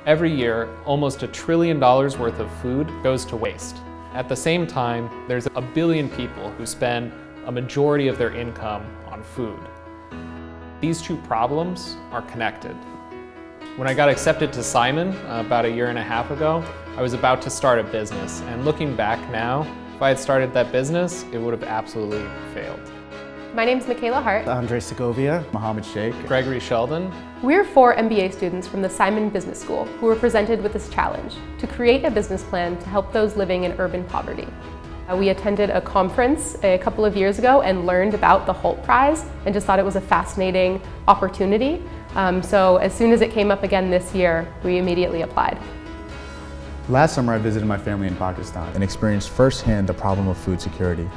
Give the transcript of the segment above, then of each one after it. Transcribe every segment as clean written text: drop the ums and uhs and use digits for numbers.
Every year, almost $1 trillion worth of food goes to waste. At the same time, there's 1 billion people who spend a majority of their income on food. These two problems are connected. When I got accepted to Simon about 1.5 years ago, I was about to start a business, and looking back now, if I had started that business, it would have absolutely failed. My name's Mikayla Hart. Segovia. Mohammad Shaikh. Gregory Sheldon. We're 4 MBA students from the Simon Business School who were presented with this challenge to create a business plan to help those living in urban poverty. We attended a conference a couple of years ago and learned about the Holt Prize and just thought it was a fascinating opportunity. So as soon as it came up again this year, we immediately applied. Last summer I visited my family in Pakistan and experienced firsthand the problem of food security.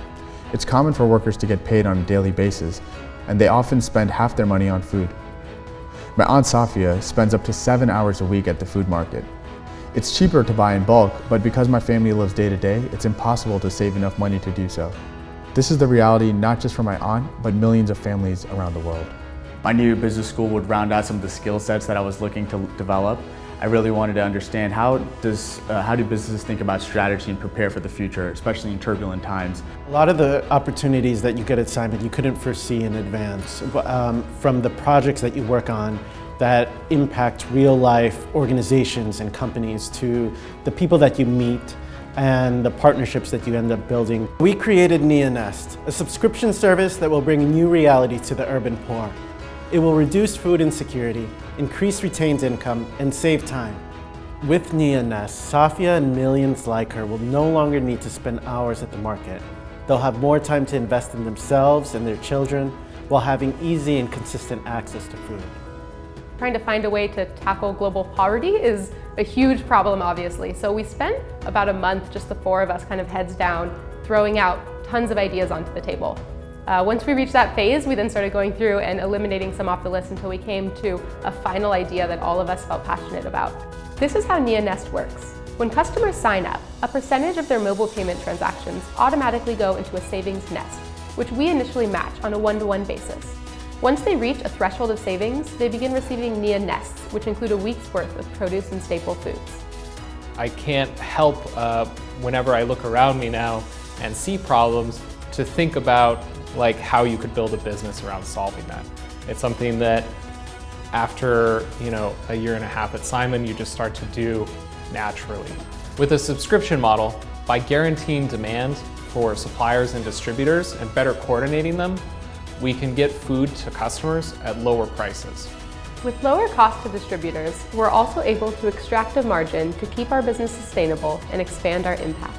It's common for workers to get paid on a daily basis, and they often spend half their money on food. My aunt Safia spends up to 7 hours a week at the food market. It's cheaper to buy in bulk, but because my family lives day to day, it's impossible to save enough money to do so. This is the reality not just for my aunt, but millions of families around the world. My new business school would round out some of the skill sets that I was looking to develop. I really wanted to understand how do businesses think about strategy and prepare for the future, especially in turbulent times. A lot of the opportunities that you get at Simon you couldn't foresee in advance. From the projects that you work on that impact real life organizations and companies to the people that you meet and the partnerships that you end up building. We created Nia Nest, a subscription service that will bring new reality to the urban poor. It will reduce food insecurity, increase retained income, and save time. With Nia Nest, Safia and millions like her will no longer need to spend hours at the market. They'll have more time to invest in themselves and their children while having easy and consistent access to food. Trying to find a way to tackle global poverty is a huge problem, obviously. So we spent about a month, just the 4 of us, kind of heads down, throwing out tons of ideas onto the table. Once we reached that phase, we then started going through and eliminating some off the list until we came to a final idea that all of us felt passionate about. This is how Nia Nest works. When customers sign up, a percentage of their mobile payment transactions automatically go into a savings nest, which we initially match on a 1-to-1 basis. Once they reach a threshold of savings, they begin receiving Nia Nests, which include a week's worth of produce and staple foods. I can't help, whenever I look around me now and see problems, to think about how you could build a business around solving that. It's something that after 1.5 years at Simon, you just start to do naturally. With a subscription model, by guaranteeing demand for suppliers and distributors and better coordinating them, we can get food to customers at lower prices. With lower cost to distributors, we're also able to extract a margin to keep our business sustainable and expand our impact.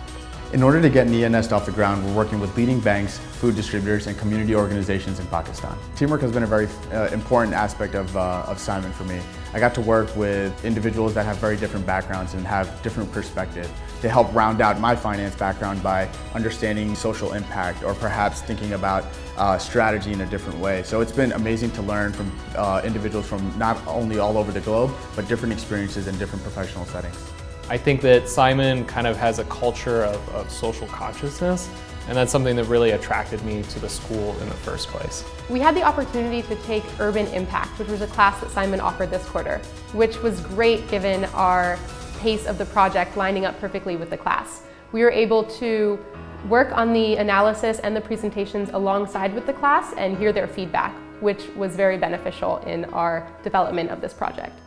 In order to get Nia Nest off the ground, we're working with leading banks, food distributors, and community organizations in Pakistan. Teamwork has been a very important aspect of Simon for me. I got to work with individuals that have very different backgrounds and have different perspectives to help round out my finance background by understanding social impact or perhaps thinking about strategy in a different way. So it's been amazing to learn from individuals from not only all over the globe, but different experiences in different professional settings. I think that Simon kind of has a culture of social consciousness, and that's something that really attracted me to the school in the first place. We had the opportunity to take Urban Impact, which was a class that Simon offered this quarter, which was great given our pace of the project lining up perfectly with the class. We were able to work on the analysis and the presentations alongside with the class and hear their feedback, which was very beneficial in our development of this project.